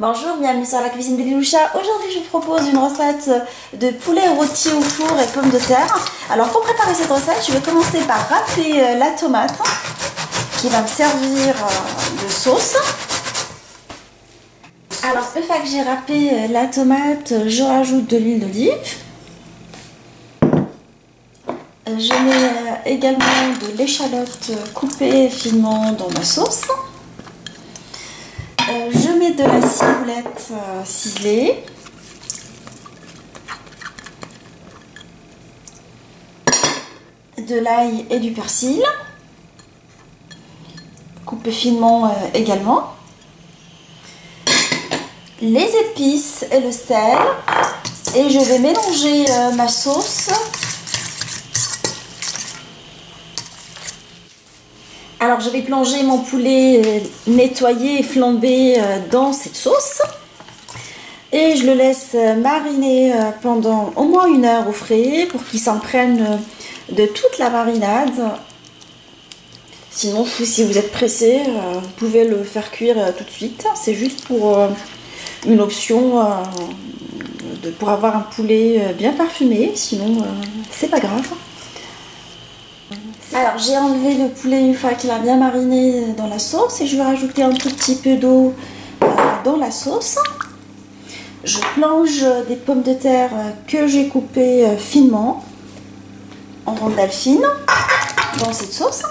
Bonjour, bienvenue sur la cuisine de Liloucha. Aujourd'hui, je vous propose une recette de poulet rôti au four et pommes de terre. Alors, pour préparer cette recette, je vais commencer par râper la tomate qui va me servir de sauce. Alors, une fois que j'ai râpé la tomate, je rajoute de l'huile d'olive. Je mets également de l'échalote coupée finement dans ma sauce. Je mets de la ciboulette ciselée. De l'ail et du persil. Coupé finement également. Les épices et le sel. Et je vais mélanger ma sauce. Alors je vais plonger mon poulet nettoyé et flambé dans cette sauce. Et je le laisse mariner pendant au moins 1 heure au frais pour qu'il s'imprègne de toute la marinade. Sinon, si vous êtes pressé, vous pouvez le faire cuire tout de suite. C'est juste pour une option pour avoir un poulet bien parfumé. Sinon, c'est pas grave. Alors j'ai enlevé le poulet une fois qu'il a bien mariné dans la sauce et je vais rajouter un tout petit peu d'eau dans la sauce. Je plonge des pommes de terre que j'ai coupées finement en rondelles fines dans cette sauce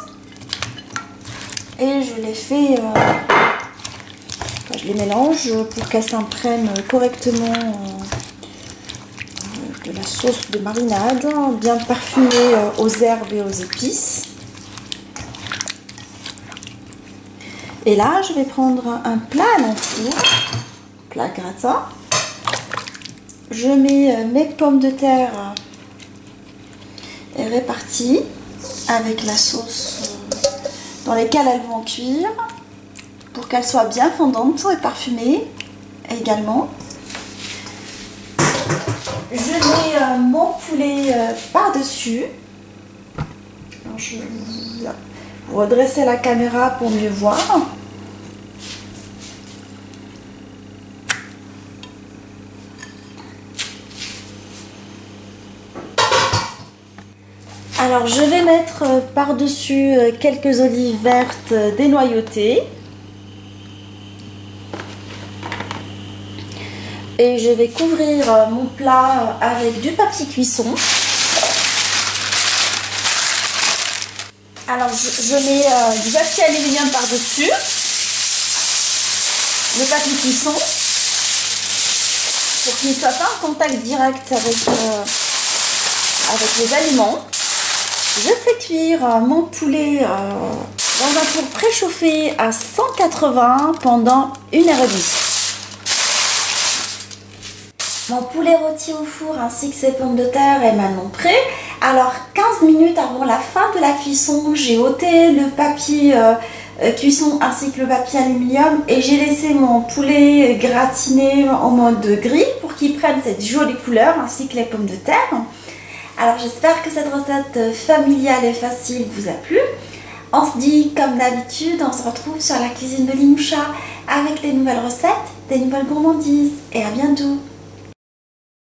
et je les fais, je les mélange pour qu'elles s'imprègnent correctement de la sauce de marinade, bien parfumée aux herbes et aux épices. Et là, je vais prendre un plat à l'enfour, plat gratin. Je mets mes pommes de terre réparties avec la sauce dans lesquelles elles vont cuire pour qu'elles soient bien fondantes et parfumées également. Je mets mon poulet par-dessus. Je vais vous redresser la caméra pour mieux voir. Alors je vais mettre par-dessus quelques olives vertes dénoyautées. Et je vais couvrir mon plat avec du papier cuisson. Alors je mets du papier aluminium par-dessus. Le papier cuisson. Pour qu'il ne soit pas en contact direct avec les aliments. Je fais cuire mon poulet dans un four préchauffé à 180 pendant 1h30. Mon poulet rôti au four ainsi que ses pommes de terre est maintenant prêt. Alors 15 minutes avant la fin de la cuisson, j'ai ôté le papier cuisson ainsi que le papier aluminium et j'ai laissé mon poulet gratiné en mode gris pour qu'il prenne cette jolie couleur ainsi que les pommes de terre. Alors j'espère que cette recette familiale et facile vous a plu. On se dit comme d'habitude, on se retrouve sur la cuisine de Liloucha avec des nouvelles recettes, des nouvelles gourmandises et à bientôt.